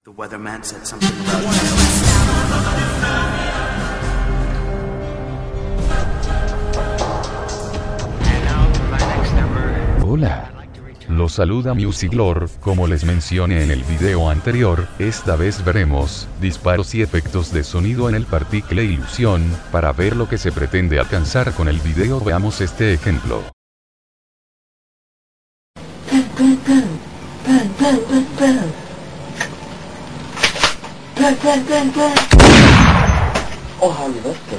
The weatherman said something about Hola. Los saluda Musiclor. Como les mencioné en el video anterior, esta vez veremos disparos y efectos de sonido en el Particle Illusion. Para ver lo que se pretende alcanzar con el video, veamos este ejemplo. Oh, how you left it?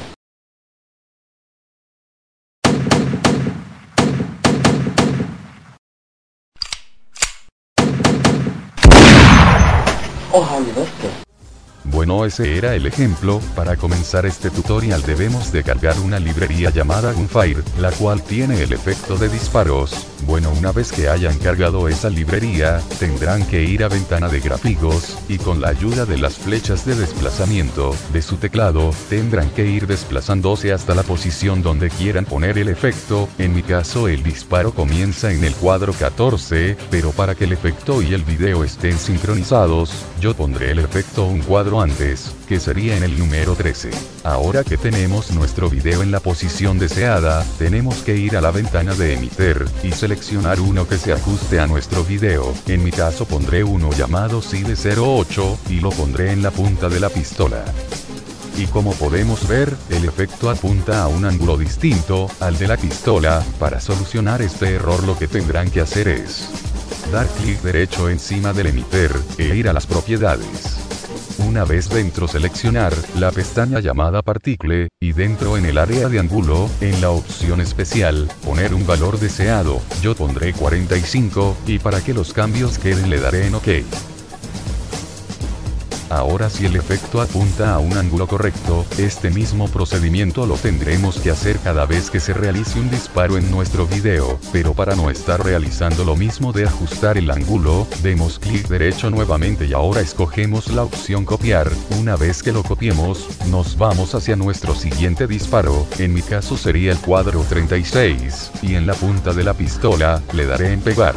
Oh, how you left it? Bueno, ese era el ejemplo. Para comenzar este tutorial debemos de cargar una librería llamada Gunfire, la cual tiene el efecto de disparos. Bueno, una vez que hayan cargado esa librería, tendrán que ir a ventana de gráficos, y con la ayuda de las flechas de desplazamiento de su teclado, tendrán que ir desplazándose hasta la posición donde quieran poner el efecto. En mi caso el disparo comienza en el cuadro 14, pero para que el efecto y el video estén sincronizados, yo pondré el efecto un cuadro antes, que sería en el número 13. Ahora que tenemos nuestro video en la posición deseada, tenemos que ir a la ventana de emitter, y seleccionar uno que se ajuste a nuestro video. En mi caso pondré uno llamado SIDE08, y lo pondré en la punta de la pistola. Y como podemos ver, el efecto apunta a un ángulo distinto al de la pistola. Para solucionar este error lo que tendrán que hacer es dar clic derecho encima del emitter, e ir a las propiedades. Una vez dentro seleccionar la pestaña llamada Particle, y dentro en el área de ángulo, en la opción especial, poner un valor deseado. Yo pondré 45, y para que los cambios queden le daré en OK. Ahora si el efecto apunta a un ángulo correcto, este mismo procedimiento lo tendremos que hacer cada vez que se realice un disparo en nuestro video, pero para no estar realizando lo mismo de ajustar el ángulo, demos clic derecho nuevamente y ahora escogemos la opción copiar. Una vez que lo copiemos, nos vamos hacia nuestro siguiente disparo. En mi caso sería el cuadro 36, y en la punta de la pistola, le daré en pegar.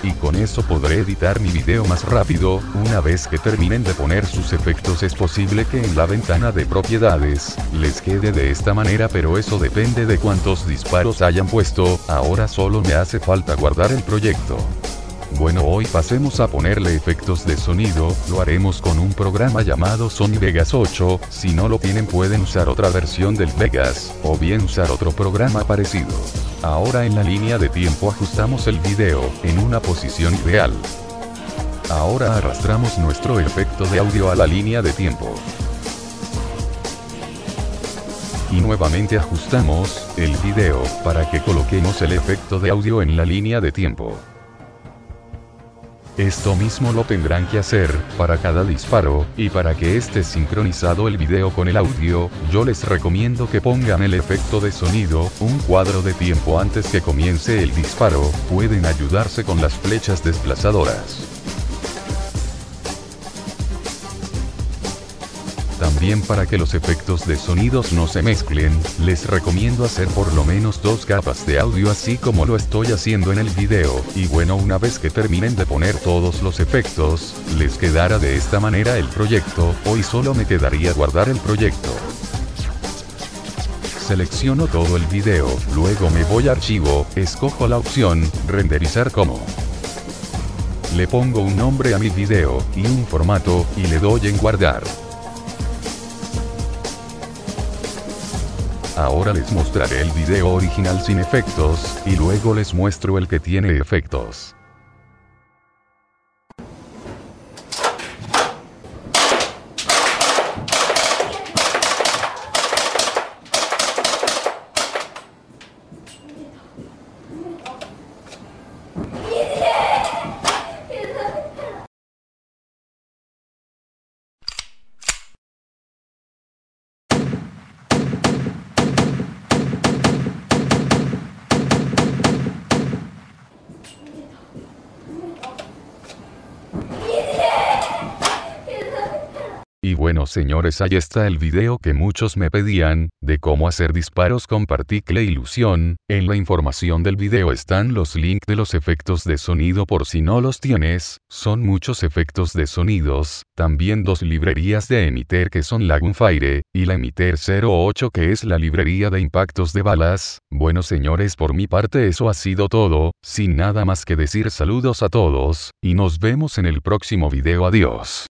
Y con eso podré editar mi video más rápido. Una vez que terminen de poner sus efectos es posible que en la ventana de propiedades, les quede de esta manera, pero eso depende de cuántos disparos hayan puesto. Ahora solo me hace falta guardar el proyecto. Bueno, hoy pasemos a ponerle efectos de sonido. Lo haremos con un programa llamado Sony Vegas 8, si no lo tienen pueden usar otra versión del Vegas, o bien usar otro programa parecido. Ahora en la línea de tiempo ajustamos el video en una posición ideal. Ahora arrastramos nuestro efecto de audio a la línea de tiempo. Y nuevamente ajustamos el video para que coloquemos el efecto de audio en la línea de tiempo. Esto mismo lo tendrán que hacer para cada disparo, y para que esté sincronizado el video con el audio, yo les recomiendo que pongan el efecto de sonido un cuadro de tiempo antes que comience el disparo. Pueden ayudarse con las flechas desplazadoras. También para que los efectos de sonidos no se mezclen, les recomiendo hacer por lo menos 2 capas de audio así como lo estoy haciendo en el video. Y bueno, una vez que terminen de poner todos los efectos, les quedará de esta manera el proyecto. Hoy solo me quedaría guardar el proyecto. Selecciono todo el video, luego me voy a archivo, escojo la opción, renderizar como. Le pongo un nombre a mi video, y un formato, y le doy en guardar. Ahora les mostraré el video original sin efectos, y luego les muestro el que tiene efectos. Bueno señores, ahí está el video que muchos me pedían, de cómo hacer disparos con particle ilusión. En la información del video están los links de los efectos de sonido por si no los tienes, son muchos efectos de sonidos, también dos librerías de Emitter que son la Gunfire, y la Emitter 08 que es la librería de impactos de balas. Bueno señores, por mi parte eso ha sido todo, sin nada más que decir, saludos a todos, y nos vemos en el próximo video, adiós.